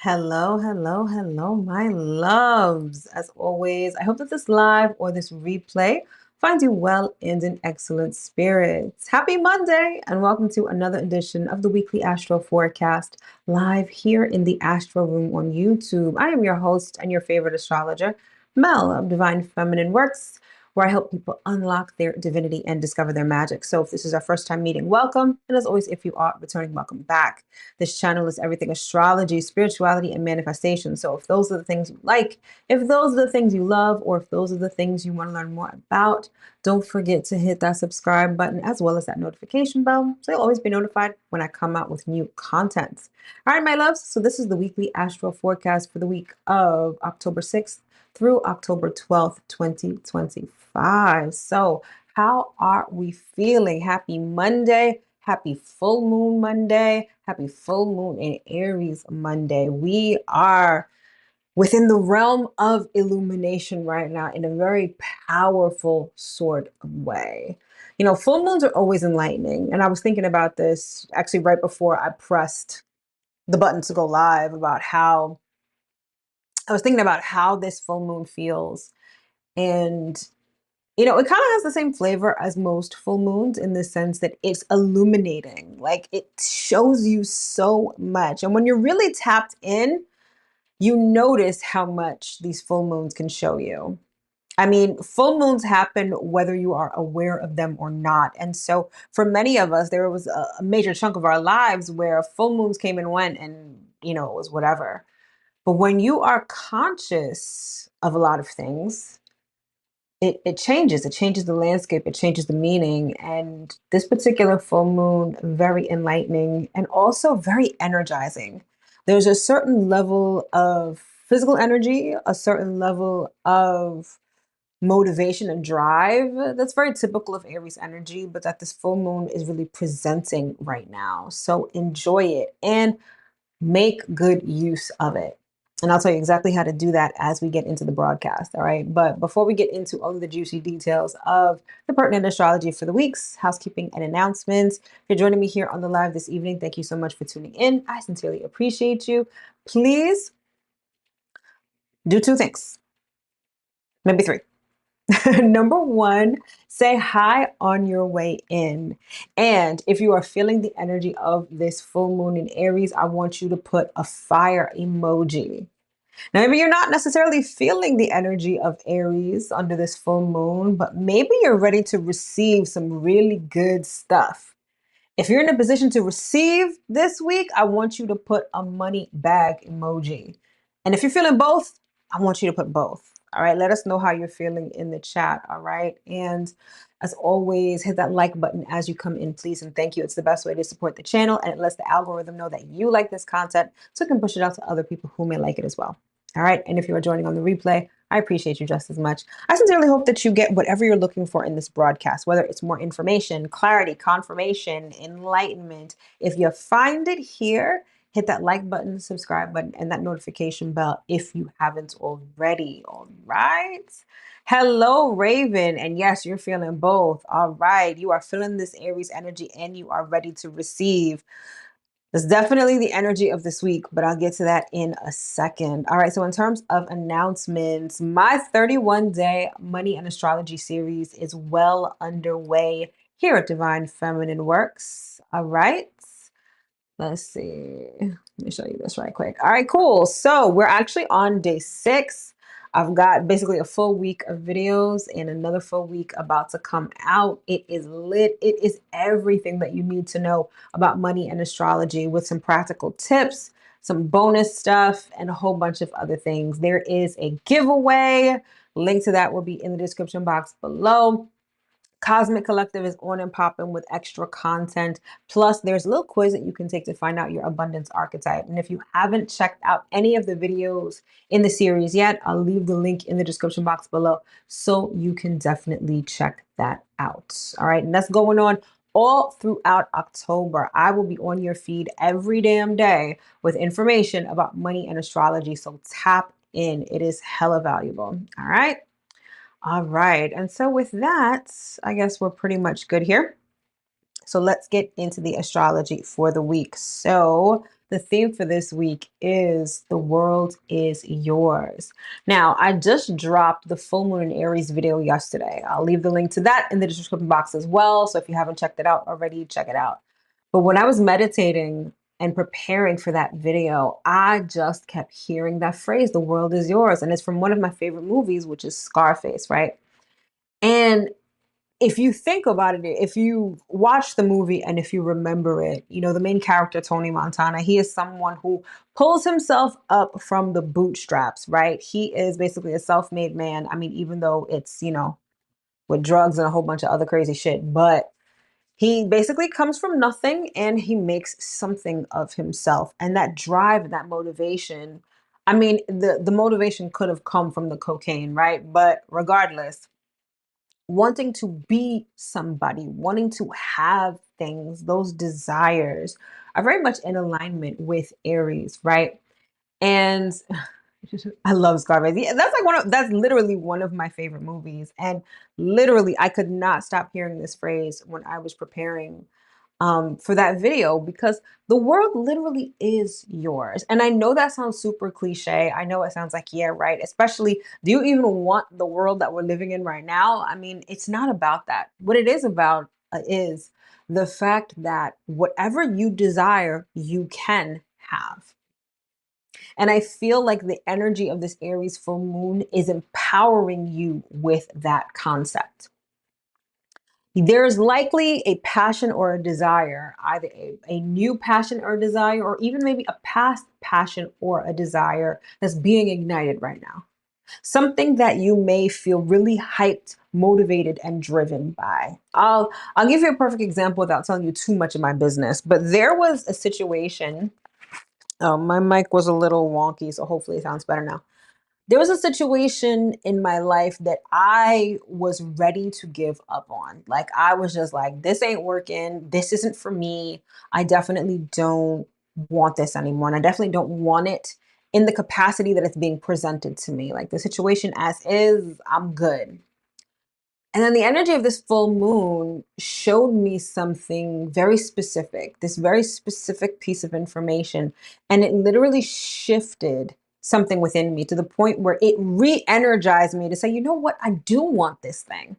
Hello, hello, hello, my loves. As always, I hope that this live or this replay finds you well and in excellent spirits. Happy Monday, and welcome to another edition of the weekly Astro Forecast live here in the Astro Room on YouTube. I am your host and your favorite astrologer, Mel of Divine Feminine Works, where I help people unlock their divinity and discover their magic. So if this is our first time meeting, welcome. And as always, if you are returning, welcome back. This channel is everything astrology, spirituality, and manifestation. So if those are the things you like, if those are the things you love, or if those are the things you want to learn more about, don't forget to hit that subscribe button as well as that notification bell so you'll always be notified when I come out with new content. All right, my loves. So this is the weekly astro forecast for the week of October 6th through October 12th, 2025. So how are we feeling? Happy Monday. Happy full moon Monday. Happy full moon in Aries Monday. We are within the realm of illumination right now in a very powerful sort of way. You know, full moons are always enlightening. And I was thinking about this actually right before I pressed the button to go live about how I was thinking about how this full moon feels. And you know, it kind of has the same flavor as most full moons in the sense that it's illuminating. Like it shows you so much. And when you're really tapped in, you notice how much these full moons can show you. I mean, full moons happen whether you are aware of them or not. And so for many of us, there was a major chunk of our lives where full moons came and went and, you know, it was whatever. But when you are conscious of a lot of things, it changes. It changes the landscape. It changes the meaning. And this particular full moon, very enlightening and also very energizing. There's a certain level of physical energy, a certain level of motivation and drive that's very typical of Aries energy, but that this full moon is really presenting right now. So enjoy it and make good use of it. And I'll tell you exactly how to do that as we get into the broadcast. All right. But before we get into all of the juicy details of the pertinent astrology for the week's housekeeping and announcements, if you're joining me here on the live this evening, thank you so much for tuning in. I sincerely appreciate you. Please do two things, maybe three. Number one, say hi on your way in. And if you are feeling the energy of this full moon in Aries, I want you to put a fire emoji. Now, maybe you're not necessarily feeling the energy of Aries under this full moon, but maybe you're ready to receive some really good stuff. If you're in a position to receive this week, I want you to put a money bag emoji. And if you're feeling both, I want you to put both. All right. Let us know how you're feeling in the chat. All right. And as always, hit that like button as you come in, please. And thank you. It's the best way to support the channel. And it lets the algorithm know that you like this content so it can push it out to other people who may like it as well. All right. And if you are joining on the replay, I appreciate you just as much. I sincerely hope that you get whatever you're looking for in this broadcast, whether it's more information, clarity, confirmation, enlightenment. If you find it here, hit that like button, subscribe button, and that notification bell if you haven't already. All right. Hello, Raven. And yes, you're feeling both. All right. You are feeling this Aries energy and you are ready to receive. That's definitely the energy of this week, but I'll get to that in a second. All right, so in terms of announcements, my 31-day money and astrology series is well underway here at Divine Feminine Works. All right, let's see. Let me show you this right quick. All right, cool. So we're actually on day 6. I've got basically a full week of videos and another full week about to come out. It is lit. It is everything that you need to know about money and astrology with some practical tips, some bonus stuff, and a whole bunch of other things. There is a giveaway. Link to that will be in the description box below. Cosmic Collective is on and popping with extra content. Plus, there's a little quiz that you can take to find out your abundance archetype. And if you haven't checked out any of the videos in the series yet, I'll leave the link in the description box below so you can definitely check that out. All right, and that's going on all throughout October. I will be on your feed every damn day with information about money and astrology. So tap in. It is hella valuable. All right. All right. And so with that, I guess we're pretty much good here. So let's get into the astrology for the week. So The theme for this week is the world is yours. Now, I just dropped the full moon in Aries video yesterday. I'll leave the link to that in the description box as well. So if you haven't checked it out already, check it out. But when I was meditating and preparing for that video, I just kept hearing that phrase, the world is yours. And it's from one of my favorite movies, which is Scarface, right? And if you think about it, if you watch the movie and if you remember it, you know, the main character, Tony Montana, he is someone who pulls himself up from the bootstraps, right? He is basically a self-made man. I mean, even though it's, you know, with drugs and a whole bunch of other crazy shit, but he basically comes from nothing and he makes something of himself. And that drive, that motivation, I mean, the motivation could have come from the cocaine, right? But regardless, wanting to be somebody, wanting to have things, those desires are very much in alignment with Aries, right? And I love Scarface. Yeah, that's like that's literally one of my favorite movies. And literally, I could not stop hearing this phrase when I was preparing for that video because the world literally is yours. And I know that sounds super cliche. I know it sounds like, yeah, right. Especially, do you even want the world that we're living in right now? I mean, it's not about that. What it is about is the fact that whatever you desire, you can have. And I feel like the energy of this Aries full moon is empowering you with that concept. There's likely a passion or a desire, either a new passion or desire, or even maybe a past passion or a desire that's being ignited right now. Something that you may feel really hyped, motivated, and driven by. I'll give you a perfect example without telling you too much of my business, but there was a situation. Oh, my mic was a little wonky, so hopefully it sounds better now. There was a situation in my life that I was ready to give up on. Like, I was just like, this ain't working. This isn't for me. I definitely don't want this anymore. And I definitely don't want it in the capacity that it's being presented to me. Like, the situation as is, I'm good. And then the energy of this full moon showed me something very specific, this very specific piece of information. And it literally shifted something within me to the point where it re-energized me to say, you know what, I do want this thing.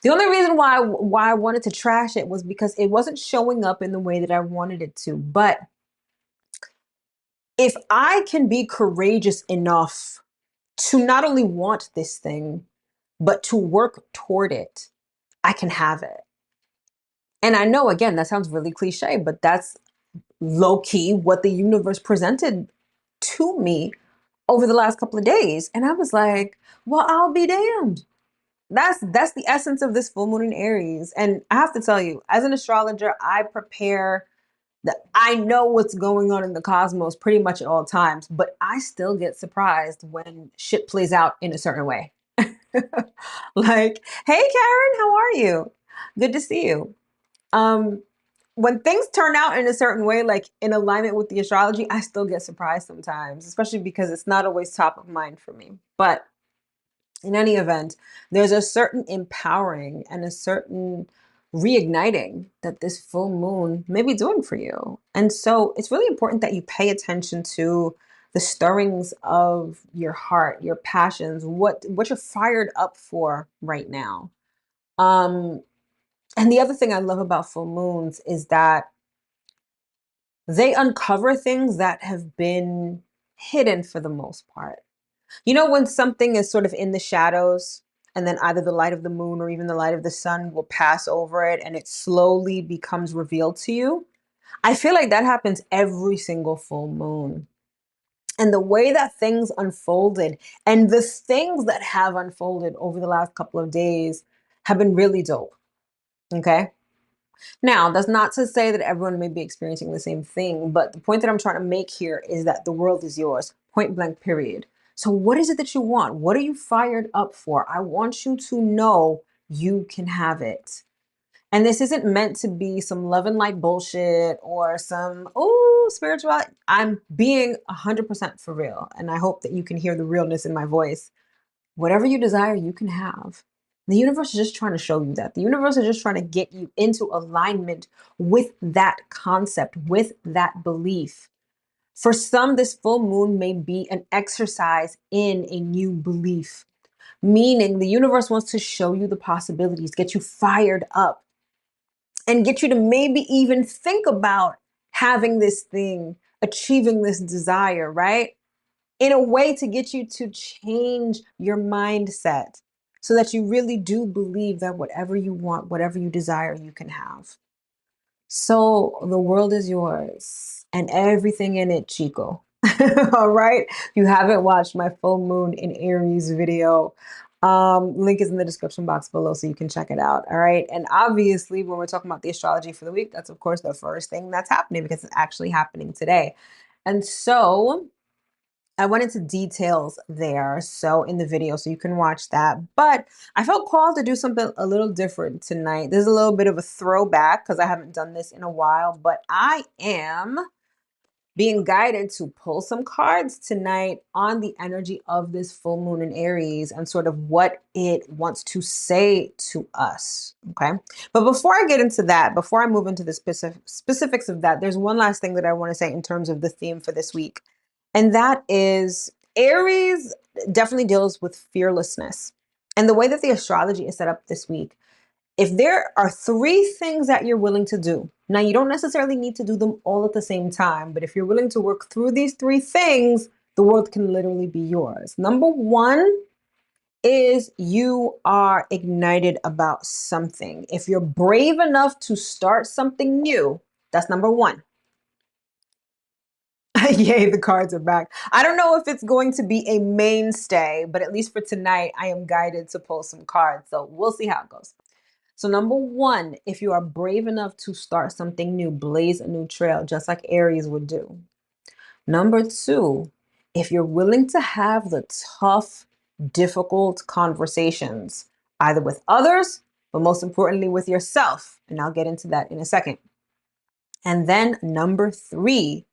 The only reason why I wanted to trash it was because it wasn't showing up in the way that I wanted it to. But if I can be courageous enough to not only want this thing, but to work toward it, I can have it. And I know, again, that sounds really cliche, but that's low key what the universe presented to me over the last couple of days. And I was like, well, I'll be damned. That's the essence of this full moon in Aries. And I have to tell you, as an astrologer, I prepare that I know what's going on in the cosmos pretty much at all times, but I still get surprised when shit plays out in a certain way. Like, hey Karen, how are you? Good to see you. Um, when things turn out in a certain way, like in alignment with the astrology, I still get surprised sometimes, especially because it's not always top of mind for me. But in any event, there's a certain empowering and a certain reigniting that this full moon may be doing for you. And so it's really important that you pay attention to the stirrings of your heart, your passions, what you're fired up for right now. Um, and the other thing I love about full moons is that they uncover things that have been hidden for the most part. You know, when something is sort of in the shadows, and then either the light of the moon or even the light of the sun will pass over it and it slowly becomes revealed to you? I feel like that happens every single full moon. And the way that things unfolded and the things that have unfolded over the last couple of days have been really dope. Okay. Now, that's not to say that everyone may be experiencing the same thing, but the point that I'm trying to make here is that the world is yours, point blank, period. So, what is it that you want? What are you fired up for? I want you to know you can have it. And this isn't meant to be some love and light bullshit or some, oh, spiritual. I'm being 100% for real. And I hope that you can hear the realness in my voice. Whatever you desire, you can have. The universe is just trying to show you that. The universe is just trying to get you into alignment with that concept, with that belief. For some, this full moon may be an exercise in a new belief, meaning the universe wants to show you the possibilities, get you fired up, and get you to maybe even think about having this thing, achieving this desire, right? In a way to get you to change your mindset so that you really do believe that whatever you want, whatever you desire, you can have. So the world is yours and everything in it, Chico. All right. If you haven't watched my full moon in Aries video, link is in the description box below so you can check it out. All right. And obviously, when we're talking about the astrology for the week, that's of course the first thing that's happening because it's actually happening today. And so I went into details there, so in the video, so you can watch that. But I felt called to do something a little different tonight. There's a little bit of a throwback because I haven't done this in a while, but I am being guided to pull some cards tonight on the energy of this full moon in Aries and sort of what it wants to say to us. Okay. But before I get into that, before I move into the specifics of that, there's one last thing that I want to say in terms of the theme for this week. And that is Aries definitely deals with fearlessness. And the way that the astrology is set up this week, if there are three things that you're willing to do, now you don't necessarily need to do them all at the same time, but if you're willing to work through these three things, the world can literally be yours. Number one is you are ignited about something. If you're brave enough to start something new, that's number one. Yay, the cards are back. I don't know if it's going to be a mainstay, but at least for tonight, I am guided to pull some cards. So we'll see how it goes. So number one, if you are brave enough to start something new, blaze a new trail, just like Aries would do. Number two, if you're willing to have the tough, difficult conversations, either with others, but most importantly with yourself. And I'll get into that in a second. And then number three,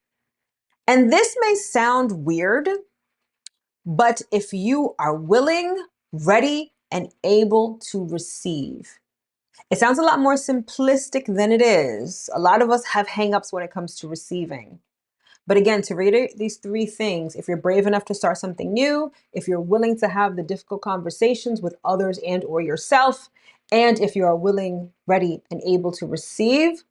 and this may sound weird, but if you are willing, ready, and able to receive. It sounds a lot more simplistic than it is. A lot of us have hangups when it comes to receiving. But again, to reiterate these three things, if you're brave enough to start something new, if you're willing to have the difficult conversations with others and or yourself, and if you are willing, ready, and able to receive,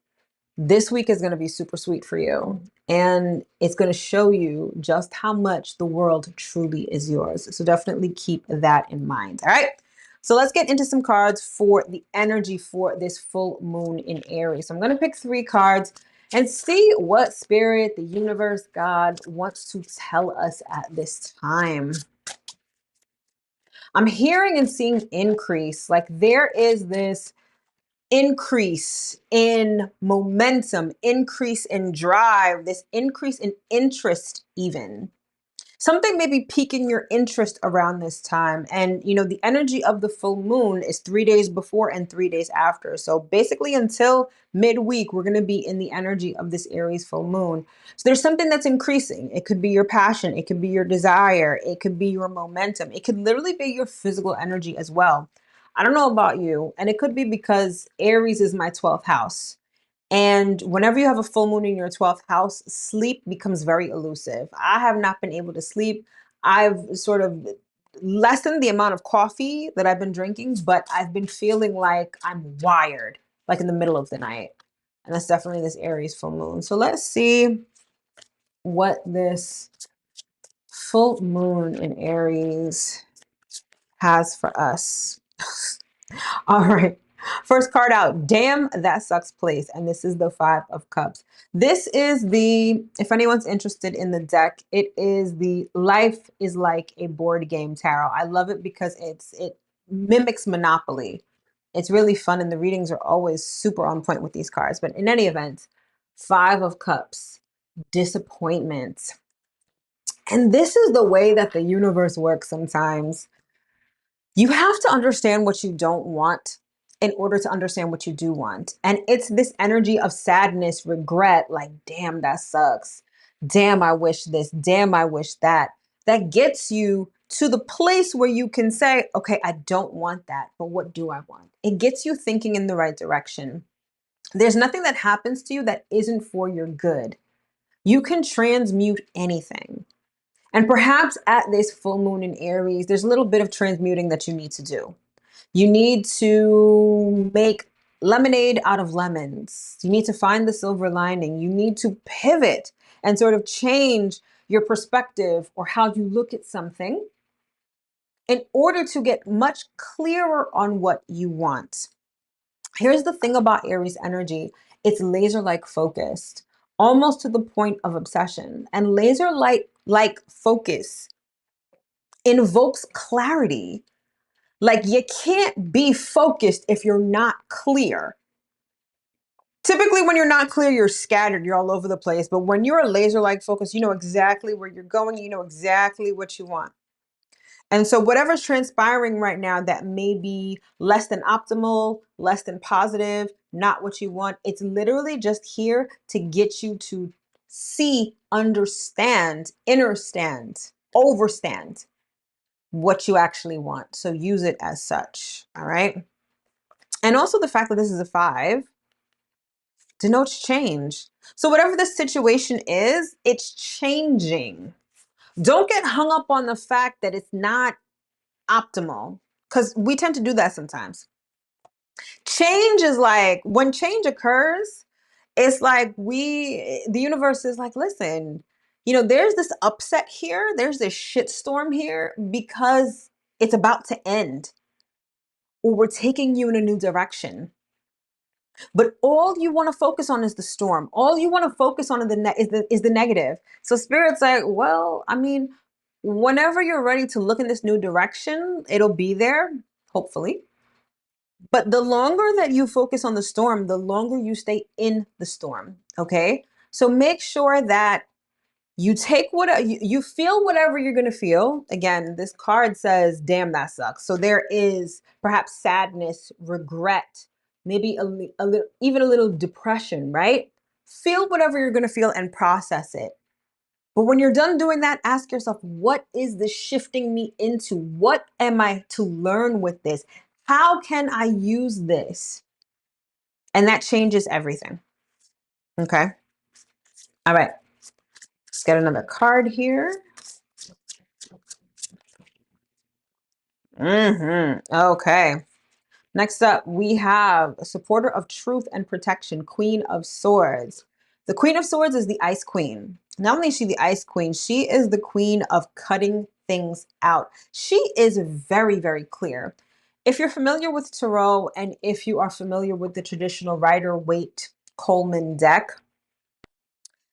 this week is going to be super sweet for you. And it's going to show you just how much the world truly is yours. So definitely keep that in mind. All right. So let's get into some cards for the energy for this full moon in Aries. So I'm going to pick three cards and see what spirit, the universe, God wants to tell us at this time. I'm hearing and seeing increase. Like there is this increase in momentum, increase in drive, this increase in interest, even. Something may be piquing your interest around this time. And, you know, the energy of the full moon is 3 days before and 3 days after. So basically, until midweek, we're going to be in the energy of this Aries full moon. So there's something that's increasing. It could be your passion, it could be your desire, it could be your momentum, it could literally be your physical energy as well. I don't know about you, and it could be because Aries is my 12th house. And whenever you have a full moon in your 12th house, sleep becomes very elusive. I have not been able to sleep. I've sort of lessened the amount of coffee that I've been drinking, but I've been feeling like I'm wired, like in the middle of the night. And that's definitely this Aries full moon. So let's see what this full moon in Aries has for us. All right. First card out. Damn, that sucks, place. And this is the Five of Cups. This is the, if anyone's interested in the deck, it is the Life is Like a Board Game Tarot. I love it because it mimics Monopoly. It's really fun and the readings are always super on point with these cards. But in any event, Five of Cups, disappointment. And this is the way that the universe works sometimes. You have to understand what you don't want in order to understand what you do want. And it's this energy of sadness, regret, like, damn, that sucks. Damn, I wish this. Damn, I wish that. That gets you to the place where you can say, okay, I don't want that, but what do I want? It gets you thinking in the right direction. There's nothing that happens to you that isn't for your good. You can transmute anything. And perhaps at this full moon in Aries, there's a little bit of transmuting that you need to do. You need to make lemonade out of lemons. You need to find the silver lining. You need to pivot and sort of change your perspective or how you look at something in order to get much clearer on what you want. Here's the thing about Aries energy, it's laser like focused, almost to the point of obsession. And laser like focus invokes clarity. Like you can't be focused if you're not clear. Typically, when you're not clear, you're scattered, you're all over the place. But when you're a laser like focus, you know exactly where you're going, you know exactly what you want. And so, whatever's transpiring right now that may be less than optimal, less than positive, not what you want, it's literally just here to get you to see, understand, understand, overstand what you actually want. So, use it as such. All right. And also, the fact that this is a 5 denotes change. So, whatever the situation is, it's changing. Don't get hung up on the fact that it's not optimal because we tend to do that sometimes. Change is like when change occurs, it's like the universe is like, listen, there's this upset here, there's this shitstorm here because it's about to end, or we're taking you in a new direction. But all you want to focus on is the storm. All you want to focus on is the negative. So spirit's like, well, I mean, whenever you're ready to look in this new direction, it'll be there, hopefully. But the longer that you focus on the storm, the longer you stay in the storm. Okay. So make sure that you take what you feel whatever you're going to feel. Again, this card says, damn, that sucks. So there is perhaps sadness, regret, maybe a little, even a little depression, right? Feel whatever you're going to feel and process it. But when you're done doing that, ask yourself, what is this shifting me into? What am I to learn with this? How can I use this? And that changes everything. Okay. All right. Let's get another card here. Okay. Next up, we have a supporter of truth and protection, Queen of Swords. The Queen of Swords is the Ice Queen. Not only is she the Ice Queen, she is the queen of cutting things out. She is very, very clear. If you're familiar with Tarot and if you are familiar with the traditional Rider-Waite Coleman deck,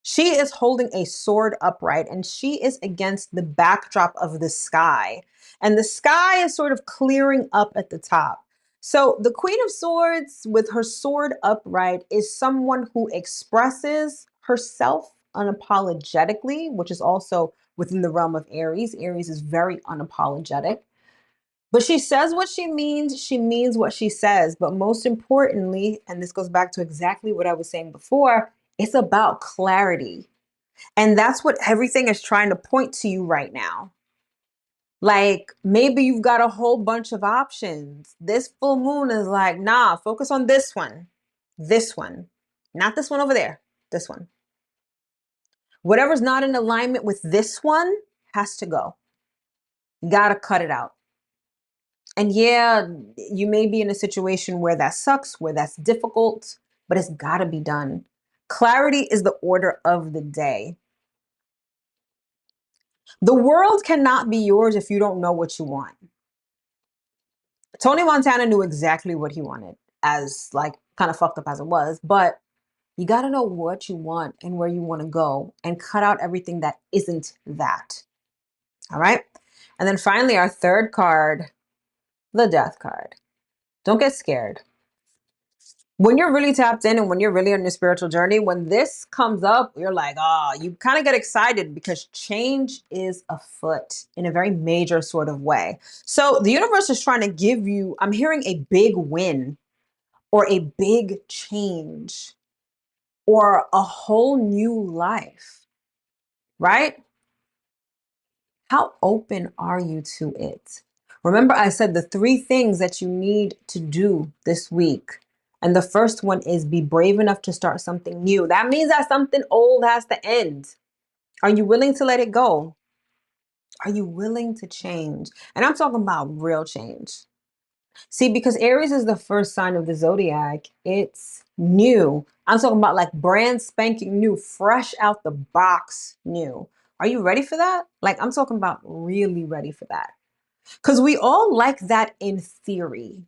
she is holding a sword upright and she is against the backdrop of the sky. And the sky is sort of clearing up at the top. So the Queen of Swords with her sword upright is someone who expresses herself unapologetically, which is also within the realm of Aries. Aries is very unapologetic. But she says what she means what she says. But most importantly, and this goes back to exactly what I was saying before, it's about clarity. And that's what everything is trying to point to you right now. Like maybe you've got a whole bunch of options. This full moon is like, nah, focus on this one, not this one over there, this one. Whatever's not in alignment with this one has to go. You got to cut it out. And yeah, you may be in a situation where that sucks, where that's difficult, but it's got to be done. Clarity is the order of the day. The world cannot be yours if you don't know what you want. Tony Montana knew exactly what he wanted, as like kind of fucked up as it was, but you got to know what you want and where you want to go and cut out everything that isn't that. All right? And then finally, our third card, the Death card. Don't get scared. When you're really tapped in and when you're really on your spiritual journey, when this comes up, you're like, oh, you kind of get excited because change is afoot in a very major sort of way. So the universe is trying to give you, I'm hearing a big win or a big change or a whole new life, right? How open are you to it? Remember, I said the 3 things that you need to do this week. And the first one is be brave enough to start something new. That means that something old has to end. Are you willing to let it go? Are you willing to change? And I'm talking about real change. See, because Aries is the first sign of the zodiac, it's new. I'm talking about like brand spanking new, fresh out the box new. Are you ready for that? Like, I'm talking about really ready for that. Because we all like that in theory.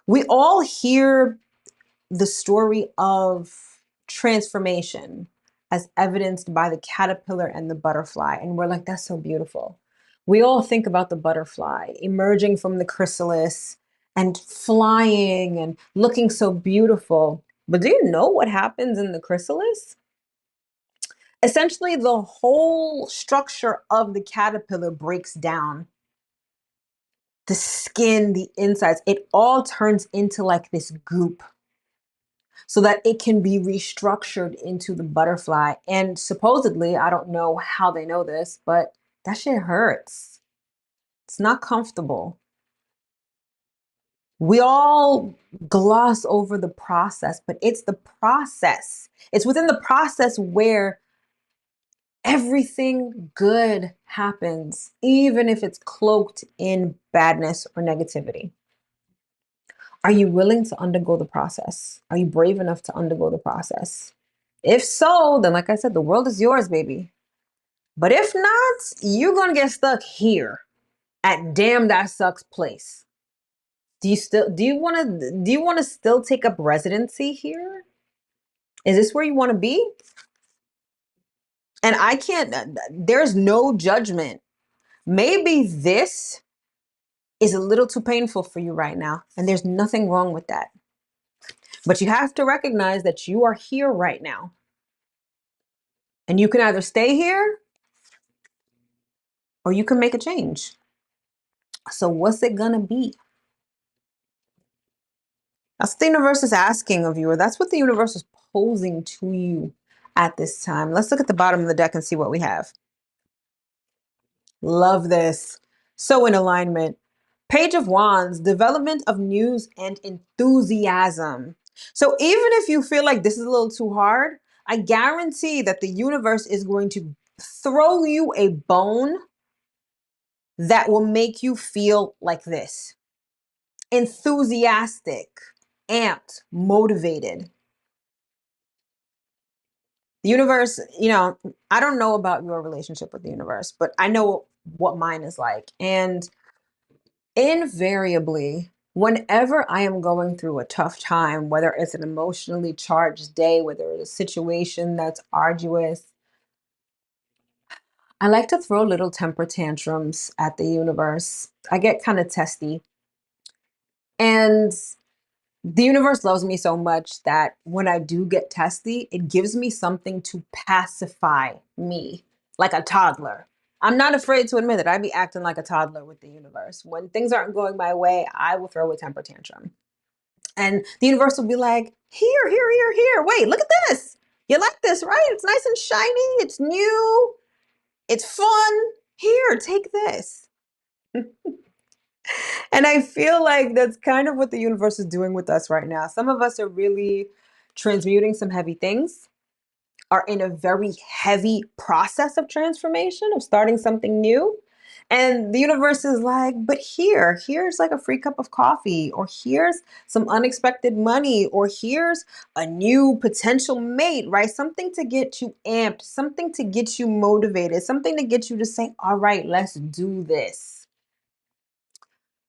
We all hear the story of transformation as evidenced by the caterpillar and the butterfly. And we're like, that's so beautiful. We all think about the butterfly emerging from the chrysalis and flying and looking so beautiful. But do you know what happens in the chrysalis? Essentially, the whole structure of the caterpillar breaks down. The skin, the insides, it all turns into like this goop so that it can be restructured into the butterfly. And supposedly, I don't know how they know this, but that shit hurts. It's not comfortable. We all gloss over the process, but it's the process. It's within the process where everything good happens, even if it's cloaked in badness or negativity. Are you willing to undergo the process? Are you brave enough to undergo the process? If so, then like I said, the world is yours, baby. But if not, you're gonna get stuck here at damn that sucks place. Do you wanna still take up residency here? Is this where you wanna be? And I can't, there's no judgment. Maybe this is a little too painful for you right now, and there's nothing wrong with that. But you have to recognize that you are here right now. And you can either stay here or you can make a change. So what's it gonna be? That's what the universe is asking of you, or that's what the universe is posing to you at this time. Let's look at the bottom of the deck and see what we have. Love this. So in alignment. Page of Wands, development of news and enthusiasm. So even if you feel like this is a little too hard, I guarantee that the universe is going to throw you a bone that will make you feel like this: enthusiastic, amped, motivated. The universe, I don't know about your relationship with the universe, but I know what mine is like. And invariably, whenever I am going through a tough time, whether it's an emotionally charged day, whether it's a situation that's arduous, I like to throw little temper tantrums at the universe. I get kind of testy. And the universe loves me so much that when I do get testy, it gives me something to pacify me like a toddler. I'm not afraid to admit that I be acting like a toddler with the universe. When things aren't going my way, I will throw a temper tantrum. And the universe will be like, here, here, here, here. Wait, look at this. You like this, right? It's nice and shiny. It's new. It's fun. Here, take this. And I feel like that's kind of what the universe is doing with us right now. Some of us are really transmuting some heavy things, are in a very heavy process of transformation, of starting something new. And the universe is like, but here's like a free cup of coffee, or here's some unexpected money, or here's a new potential mate, right? Something to get you amped, something to get you motivated, something to get you to say, all right, let's do this.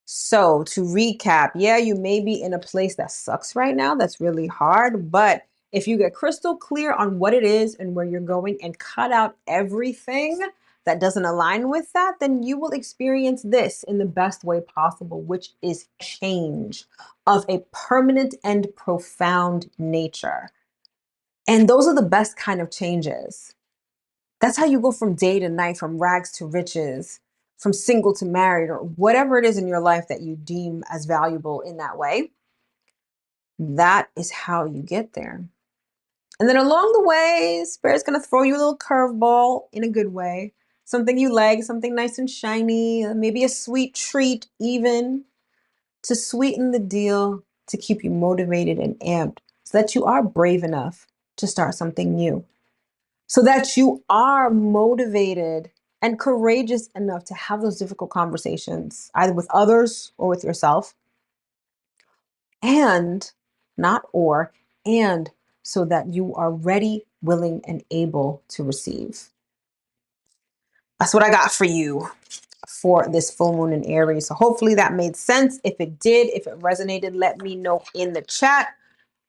So, to recap, yeah, you may be in a place that sucks right now, that's really hard, but if you get crystal clear on what it is and where you're going and cut out everything that doesn't align with that, then you will experience this in the best way possible, which is change of a permanent and profound nature. And those are the best kind of changes. That's how you go from day to night, from rags to riches, from single to married, or whatever it is in your life that you deem as valuable in that way. That is how you get there. And then along the way, Spirit's going to throw you a little curveball in a good way. Something you like, something nice and shiny, maybe a sweet treat even to sweeten the deal. to keep you motivated and amped so that you are brave enough to start something new, so that you are motivated and courageous enough to have those difficult conversations, either with others or with yourself, and not or, and so that you are ready, willing, and able to receive. That's what I got for you for this full moon in Aries. So hopefully that made sense. If it did, if it resonated, let me know in the chat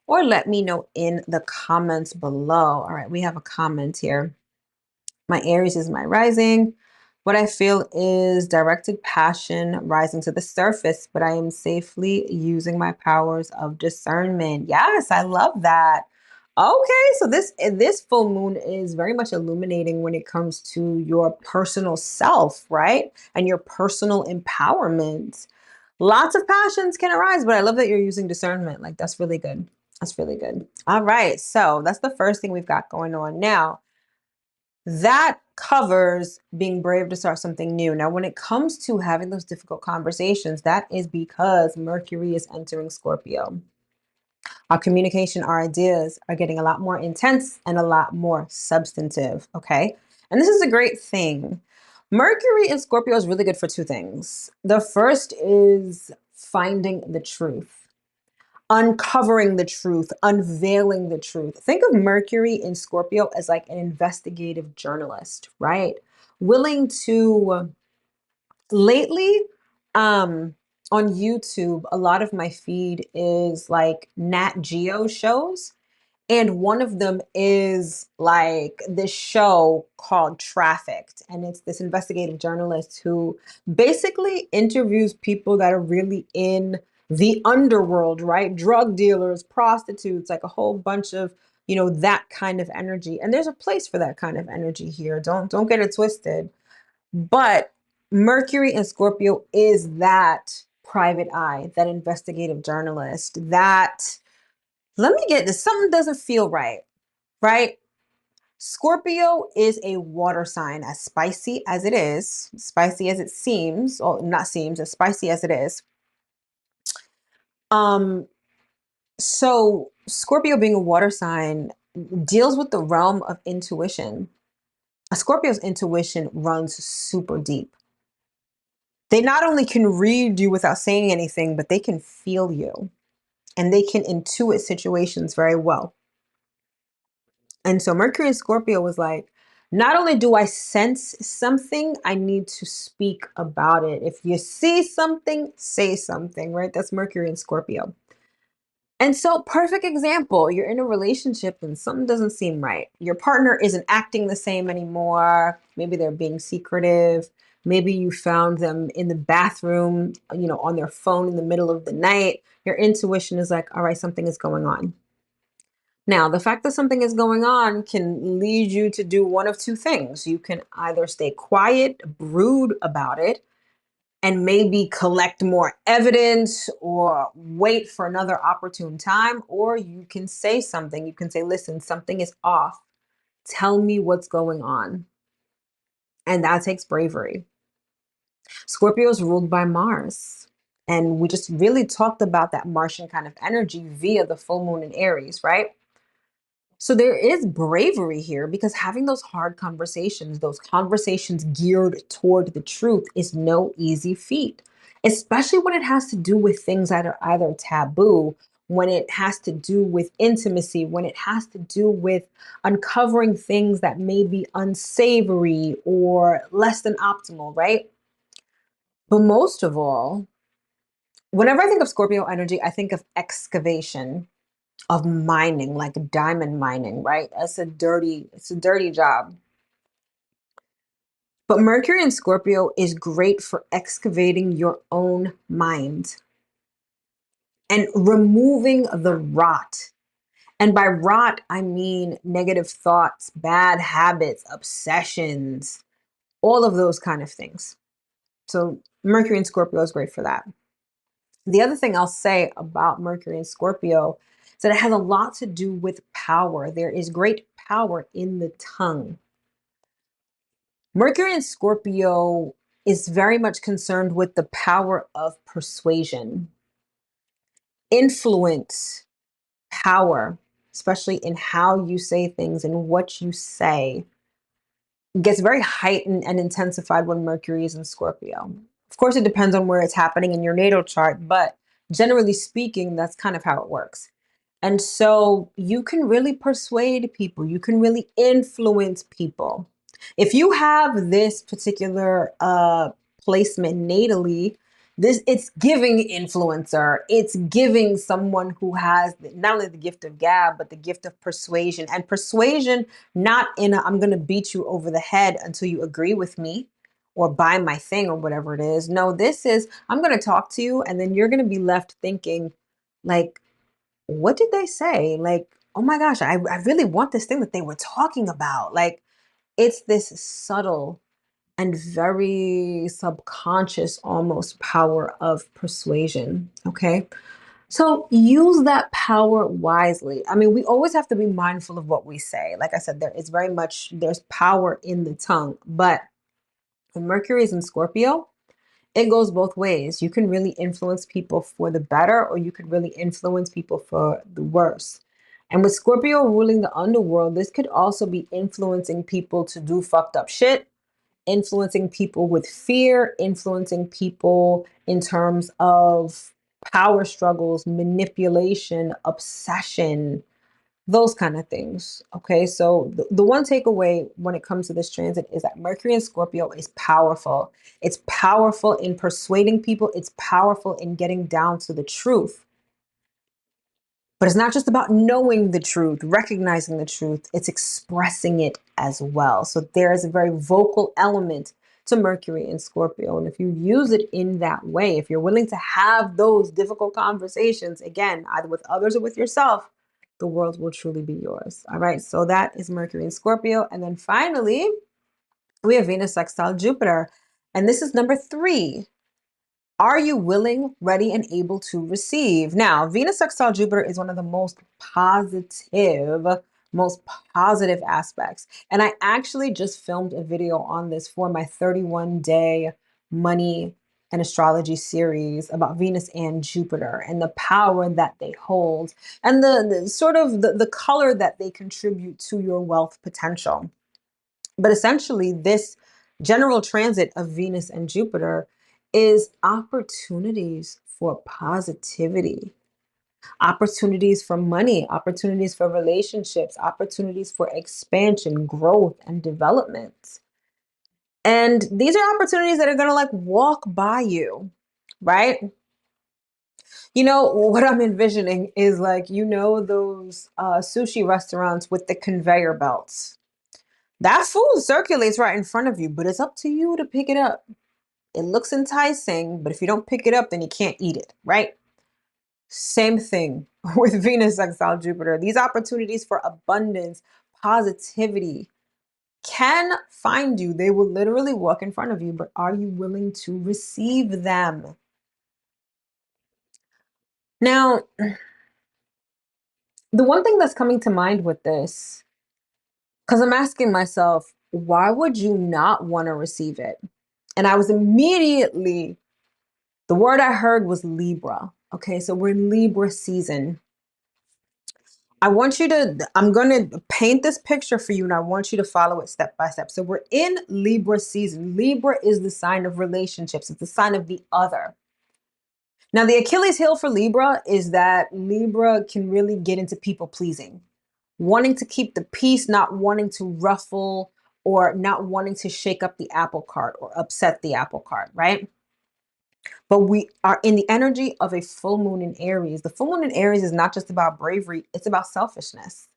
or let me know in the comments below. All right, we have a comment here. My Aries is my rising. What I feel is directed passion rising to the surface, but I am safely using my powers of discernment. Yes, I love that. Okay, so this full moon is very much illuminating when it comes to your personal self, right? And your personal empowerment. Lots of passions can arise, but I love that you're using discernment. Like, that's really good. That's really good. All right, so that's the first thing we've got going on now. That covers being brave to start something new. Now, when it comes to having those difficult conversations, that is because Mercury is entering Scorpio. Our communication, our ideas are getting a lot more intense and a lot more substantive. Okay. And this is a great thing. Mercury in Scorpio is really good for two things. The first is finding the truth, uncovering the truth, unveiling the truth. Think of Mercury in Scorpio as like an investigative journalist, right? Willing to, lately, on YouTube, a lot of my feed is like Nat Geo shows. And one of them is like this show called Trafficked. And it's this investigative journalist who basically interviews people that are really in the underworld, right? Drug dealers, prostitutes, like a whole bunch of, that kind of energy. And there's a place for that kind of energy here. Don't get it twisted. But Mercury in Scorpio is that private eye, that investigative journalist, that, let me get this, something doesn't feel right, right? Scorpio is a water sign, as spicy as it is, spicy as it seems, or not seems, as spicy as it is. Um, so Scorpio being a water sign deals with the realm of intuition. A Scorpio's intuition runs super deep. They not only can read you without saying anything, but they can feel you and they can intuit situations very well. And so Mercury in Scorpio was like, not only do I sense something, I need to speak about it. If you see something, say something, right? That's Mercury in Scorpio. And so, perfect example, you're in a relationship and something doesn't seem right. Your partner isn't acting the same anymore. Maybe they're being secretive. Maybe you found them in the bathroom, on their phone in the middle of the night. Your intuition is like, all right, something is going on. Now, the fact that something is going on can lead you to do one of two things. You can either stay quiet, brood about it, and maybe collect more evidence or wait for another opportune time, or you can say something. You can say, listen, something is off. Tell me what's going on. And that takes bravery. Scorpio is ruled by Mars. And we just really talked about that Martian kind of energy via the full moon in Aries, right? So there is bravery here because having those hard conversations, those conversations geared toward the truth, is no easy feat, especially when it has to do with things that are either taboo, when it has to do with intimacy, when it has to do with uncovering things that may be unsavory or less than optimal, right? But most of all, whenever I think of Scorpio energy, I think of excavation, of mining, like diamond mining, right? It's a dirty job. But Mercury in Scorpio is great for excavating your own mind and removing the rot. And by rot, I mean negative thoughts, bad habits, obsessions, all of those kind of things. So Mercury in Scorpio is great for that. The other thing I'll say about Mercury in Scorpio is that it has a lot to do with power. There is great power in the tongue. Mercury in Scorpio is very much concerned with the power of persuasion. influence, power, especially in how you say things and what you say, gets very heightened and intensified when Mercury is in Scorpio. Of course, it depends on where it's happening in your natal chart, but generally speaking, that's kind of how it works. And so you can really persuade people, you can really influence people. If you have this particular placement natally, this it's giving influencer, it's giving someone who has not only the gift of gab, but the gift of persuasion. And persuasion, not in a, I'm going to beat you over the head until you agree with me or buy my thing or whatever it is. No, this is, I'm going to talk to you and then you're going to be left thinking, like, what did they say? Like, oh my gosh, I really want this thing that they were talking about. Like, it's this subtle and very subconscious almost power of persuasion. Okay. So use that power wisely. I mean, we always have to be mindful of what we say. Like I said, there is very much, there's power in the tongue, but when Mercury is in Scorpio, it goes both ways. You can really influence people for the better, or you could really influence people for the worse. And with Scorpio ruling the underworld, this could also be influencing people to do fucked up shit, influencing people with fear, influencing people in terms of power struggles, manipulation, obsession, those kind of things. Okay, so the one takeaway when it comes to this transit is that Mercury in Scorpio is powerful. It's powerful in persuading people, it's powerful in getting down to the truth. But it's not just about knowing the truth, recognizing the truth, it's expressing it as well. So there is a very vocal element to Mercury in Scorpio. And if you use it in that way, if you're willing to have those difficult conversations, again, either with others or with yourself, the world will truly be yours. All right. So that is Mercury in Scorpio. And then finally, we have Venus sextile Jupiter. And this is number 3. Are you willing, ready, and able to receive? Now, Venus sextile Jupiter is one of the most positive aspects. And I actually just filmed a video on this for my 31-day money and astrology series about Venus and Jupiter and the power that they hold and the sort of the color that they contribute to your wealth potential. But essentially, this general transit of Venus and Jupiter is opportunities for positivity, opportunities for money, opportunities for relationships, opportunities for expansion, growth, and development. And these are opportunities that are going to like walk by you, right? You know, what I'm envisioning is like, those sushi restaurants with the conveyor belts. That food circulates right in front of you, but it's up to you to pick it up. It looks enticing, but if you don't pick it up, then you can't eat it, right? Same thing with Venus sextile Jupiter. These opportunities for abundance, positivity can find you. They will literally walk in front of you, but are you willing to receive them? Now, the one thing that's coming to mind with this, because I'm asking myself, why would you not want to receive it? And I was immediately, the word I heard was Libra. Okay, so we're in Libra season. I'm going to paint this picture for you and I want you to follow it step by step. So we're in Libra season. Libra is the sign of relationships. It's the sign of the other. Now, the Achilles heel for Libra is that Libra can really get into people pleasing, wanting to keep the peace, not wanting to ruffle or not wanting to shake up the apple cart or upset the apple cart, right? But we are in the energy of a full moon in Aries. The full moon in Aries is not just about bravery, it's about selfishness.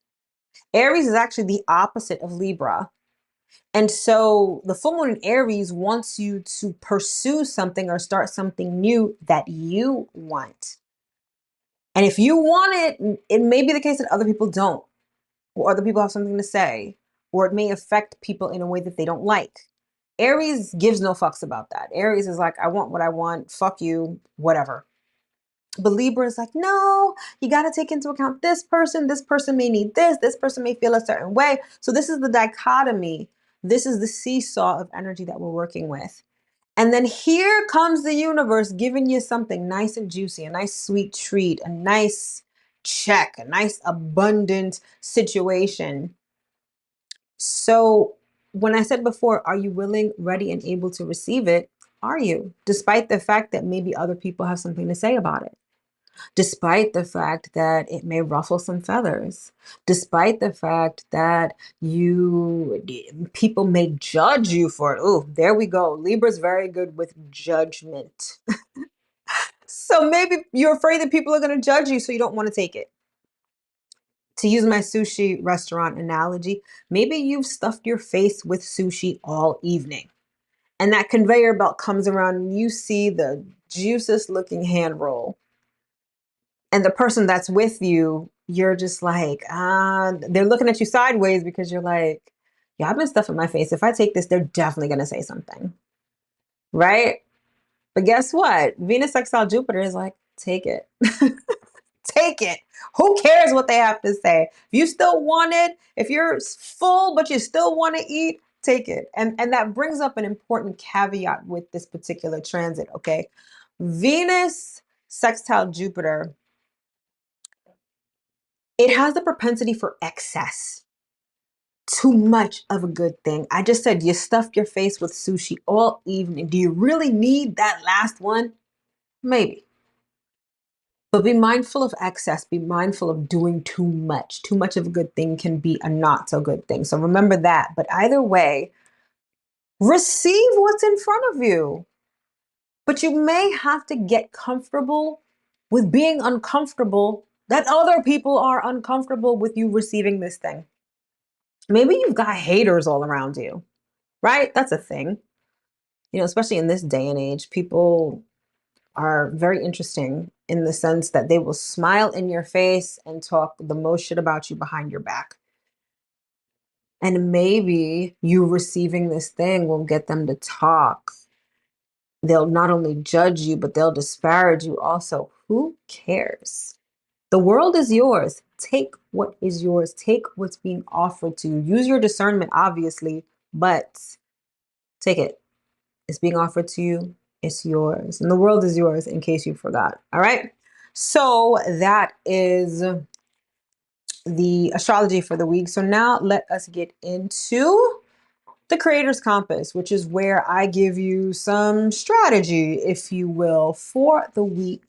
Aries is actually the opposite of Libra. And so the full moon in Aries wants you to pursue something or start something new that you want. And if you want it, it may be the case that other people don't, or other people have something to say, or it may affect people in a way that they don't like. Aries gives no fucks about that. Aries is like, I want what I want, fuck you, whatever. But Libra is like, no, you got to take into account this person. This person may need this person may feel a certain way. So this is the dichotomy. This is the seesaw of energy that we're working with. And then here comes the universe giving you something nice and juicy, a nice sweet treat, a nice check, a nice abundant situation. So when I said before, are you willing, ready, and able to receive it? Are you? Despite the fact that maybe other people have something to say about it, despite the fact that it may ruffle some feathers, despite the fact that people may judge you for it. Oh, there we go. Libra's very good with judgment. So maybe you're afraid that people are going to judge you, so you don't want to take it. To use my sushi restaurant analogy, maybe you've stuffed your face with sushi all evening. And that conveyor belt comes around and you see the juiciest looking hand roll. And the person that's with you, you're just like, they're looking at you sideways because you're like, yeah, I've been stuffing my face. If I take this, they're definitely going to say something. Right? But guess what? Venus sextile Jupiter is like, take it. Take it. Who cares what they have to say? If you still want it, if you're full but you still want to eat, take it. And that brings up an important caveat with this particular transit, okay? Venus sextile Jupiter, it has the propensity for excess. Too much of a good thing. I just said you stuffed your face with sushi all evening. Do you really need that last one? Maybe. But be mindful of excess. Be mindful of doing too much. Too much of a good thing can be a not so good thing. So remember that. But either way, receive what's in front of you. But you may have to get comfortable with being uncomfortable, that other people are uncomfortable with you receiving this thing. Maybe you've got haters all around you, right? That's a thing. Especially in this day and age, people are very interesting in the sense that they will smile in your face and talk the most shit about you behind your back. And maybe you receiving this thing will get them to talk. They'll not only judge you, but they'll disparage you also. Who cares? The world is yours. Take what is yours. Take what's being offered to you. Use your discernment, obviously, but take it. It's being offered to you. It's yours. And the world is yours in case you forgot. All right. So that is the astrology for the week. So now let us get into the Creator's Compass, which is where I give you some strategy, if you will, for the week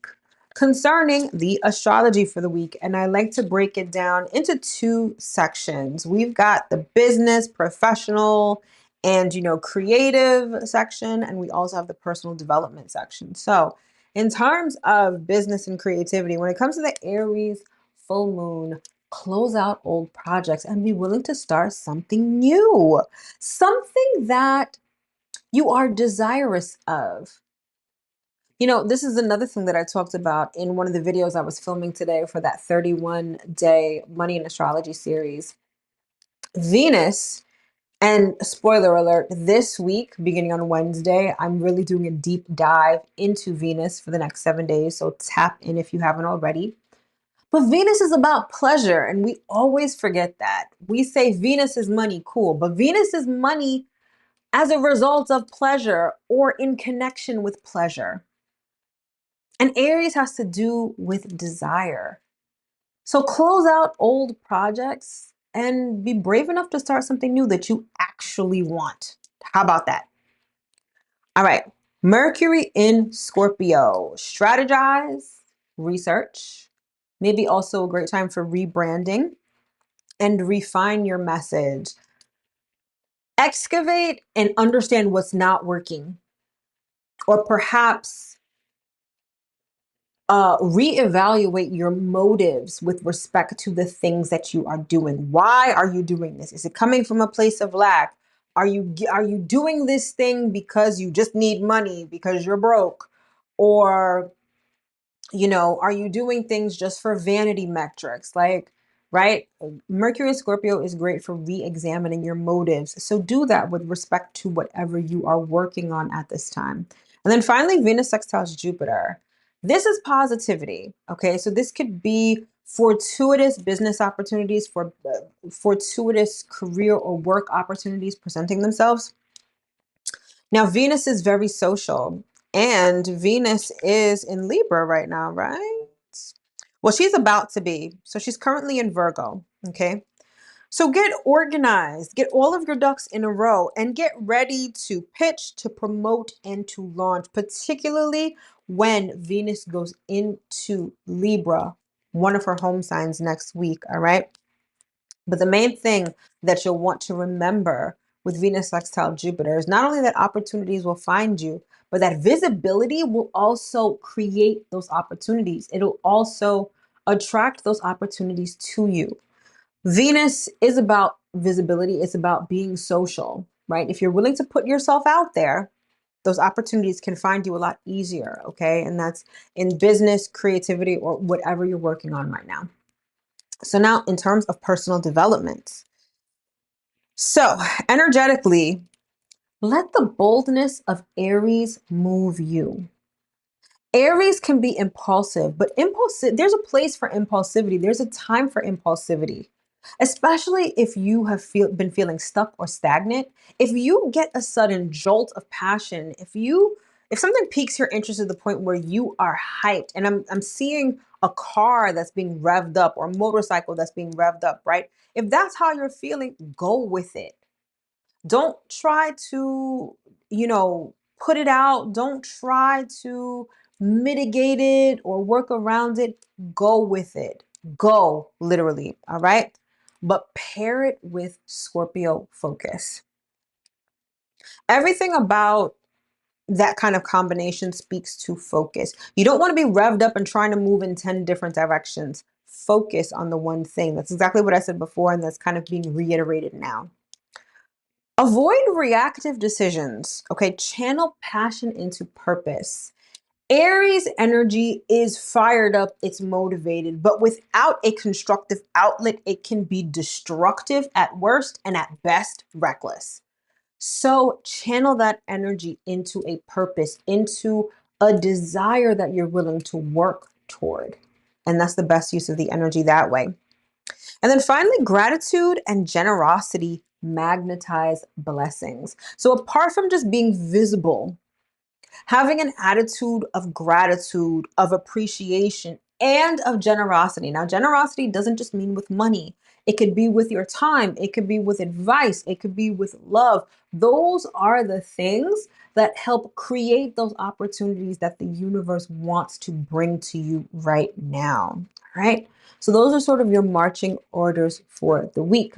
concerning the astrology for the week. And I like to break it down into two sections. We've got the business, professional, and creative section, and we also have the personal development section. So in terms of business and creativity, when it comes to the Aries full moon, close out old projects and be willing to start something new, something that you are desirous of. This is another thing that I talked about in one of the videos I was filming today for that 31-day money and astrology series. Venus, and spoiler alert, this week, beginning on Wednesday, I'm really doing a deep dive into Venus for the next 7 days. So tap in if you haven't already. But Venus is about pleasure, and we always forget that. We say Venus is money, cool, but Venus is money as a result of pleasure or in connection with pleasure. And Aries has to do with desire. So close out old projects and be brave enough to start something new that you actually want. How about that? All right. Mercury in Scorpio. Strategize, research, maybe also a great time for rebranding and refine your message. Excavate and understand what's not working. Or perhaps reevaluate your motives with respect to the things that you are doing. Why are you doing this? Is it coming from a place of lack? Are you doing this thing because you just need money because you're broke? Or are you doing things just for vanity metrics? Like, right? Mercury in Scorpio is great for re-examining your motives. So do that with respect to whatever you are working on at this time. And then finally, Venus sextiles Jupiter. This is positivity. Okay. So this could be fortuitous business opportunities, for fortuitous career or work opportunities presenting themselves. Now, Venus is very social, and Venus is in Libra right now, right? Well, she's about to be. So she's currently in Virgo, okay? So get organized, get all of your ducks in a row, and get ready to pitch, to promote, and to launch, particularly when Venus goes into Libra, one of her home signs next week, all right? But the main thing that you'll want to remember with Venus sextile Jupiter is not only that opportunities will find you, but that visibility will also create those opportunities. It'll also attract those opportunities to you. Venus is about visibility. It's about being social, right? If you're willing to put yourself out there, those opportunities can find you a lot easier, okay? And that's in business, creativity, or whatever you're working on right now. So now in terms of personal development. So energetically, let the boldness of Aries move you. Aries can be impulsive, but there's a place for impulsivity. There's a time for impulsivity, especially if you have been feeling stuck or stagnant. If you get a sudden jolt of passion, if something piques your interest to the point where you are hyped, and I'm seeing a car that's being revved up or a motorcycle that's being revved up, right? If that's how you're feeling, go with it. Don't try to, put it out. Don't try to mitigate it or work around it. Go with it. Go, literally. All right. But pair it with Scorpio focus. Everything about that kind of combination speaks to focus. You don't want to be revved up and trying to move in 10 different directions. Focus on the one thing. That's exactly what I said before, and that's kind of being reiterated now. Avoid reactive decisions. Okay, channel passion into purpose. Aries energy is fired up, it's motivated, but without a constructive outlet, it can be destructive at worst and at best reckless. So channel that energy into a purpose, into a desire that you're willing to work toward. And that's the best use of the energy that way. And then finally, gratitude and generosity magnetize blessings. So apart from just being visible, having an attitude of gratitude, of appreciation, and of generosity. Now, generosity doesn't just mean with money. It could be with your time. It could be with advice. It could be with love. Those are the things that help create those opportunities that the universe wants to bring to you right now. All right. So those are sort of your marching orders for the week.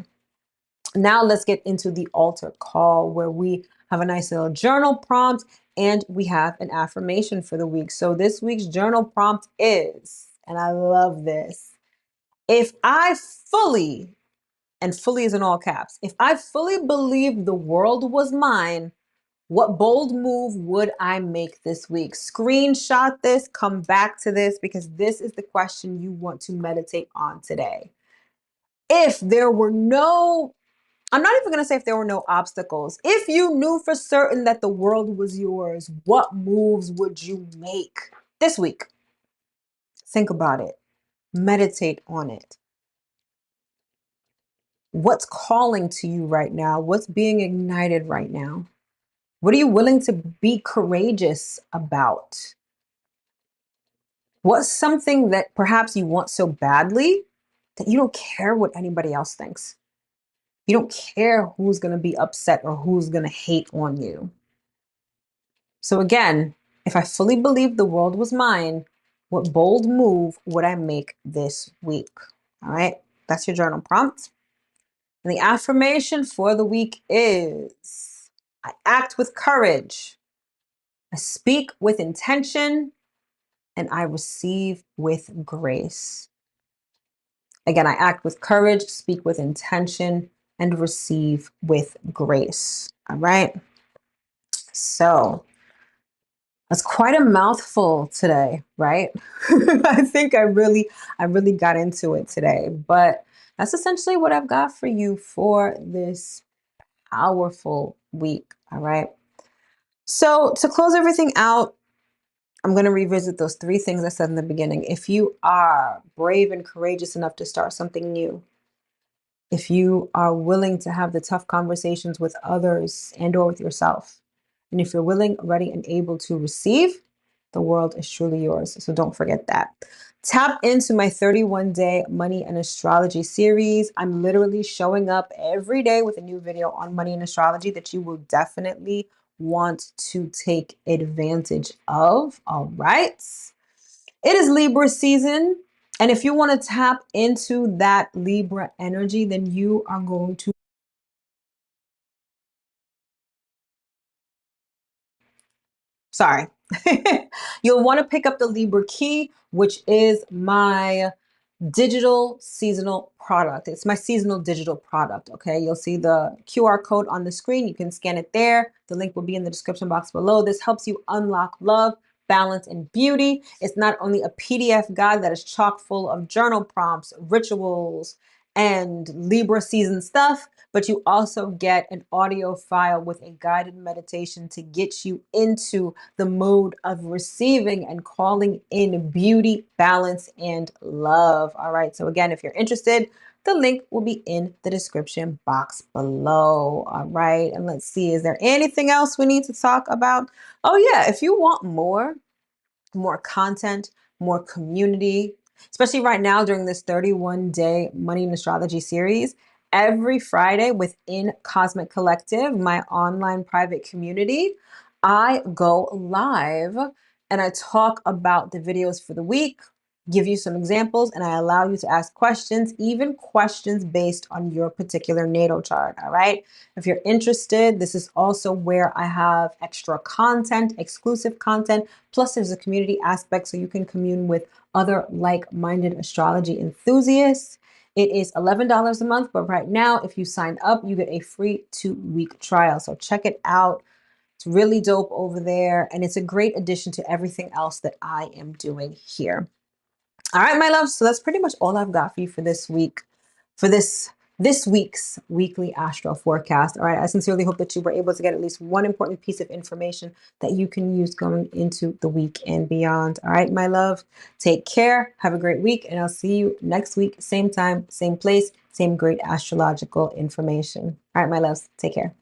Now let's get into the altar call where we have a nice little journal prompt and we have an affirmation for the week. So this week's journal prompt is, and I love this, if I fully, and fully is in all caps, if I fully believed the world was mine, what bold move would I make this week? Screenshot this, come back to this, because this is the question you want to meditate on today. If there were no I'm not even going to say if there were no obstacles. If you knew for certain that the world was yours, what moves would you make this week? Think about it. Meditate on it. What's calling to you right now? What's being ignited right now? What are you willing to be courageous about? What's something that perhaps you want so badly that you don't care what anybody else thinks? You don't care who's going to be upset or who's going to hate on you. So again, if I fully believed the world was mine, what bold move would I make this week? All right, that's your journal prompt. And the affirmation for the week is I act with courage, I speak with intention, and I receive with grace. Again, I act with courage, speak with intention, and receive with grace. All right. So that's quite a mouthful today, right? I think I really got into it today, but that's essentially what I've got for you for this powerful week. All right. So to close everything out, I'm going to revisit those three things I said in the beginning. If you are brave and courageous enough to start something new, if you are willing to have the tough conversations with others and or with yourself, And if you're willing, ready, and able to receive, the world is truly yours. So don't forget that. Tap into my 31-day money and astrology series. I'm literally showing up every day with a new video on money and astrology that you will definitely want to take advantage of. All right. It is Libra season. And if you want to tap into that Libra energy, then you are going to sorry. You'll want to pick up the Libra key, which is my digital seasonal product. It's my seasonal digital product. Okay. You'll see the QR code on the screen. You can scan it there. The link will be in the description box below. This helps you unlock love, balance, and beauty. It's not only a PDF guide that is chock full of journal prompts, rituals, and Libra season stuff, but you also get an audio file with a guided meditation to get you into the mode of receiving and calling in beauty, balance, and love. All right. So again, if you're interested, the link will be in the description box below. All right. And let's see, is there anything else we need to talk about? Oh yeah, if you want more content, more community, especially right now during this 31-day money and astrology series. Every Friday within Cosmic Collective, my online private community, I go live and I talk about the videos for the week, give you some examples, and I allow you to ask questions, even questions based on your particular natal chart. All right. If you're interested, this is also where I have extra content, exclusive content. Plus, there's a community aspect so you can commune with other like-minded astrology enthusiasts. It is $11 a month, but right now, if you sign up, you get a free 2-week trial. So check it out. It's really dope over there, and it's a great addition to everything else that I am doing here. All right, my loves. So that's pretty much all I've got for you for this week, for this week's weekly astro forecast. All right. I sincerely hope that you were able to get at least one important piece of information that you can use going into the week and beyond. All right, my love. Take care. Have a great week. And I'll see you next week. Same time, same place, same great astrological information. All right, my loves. Take care.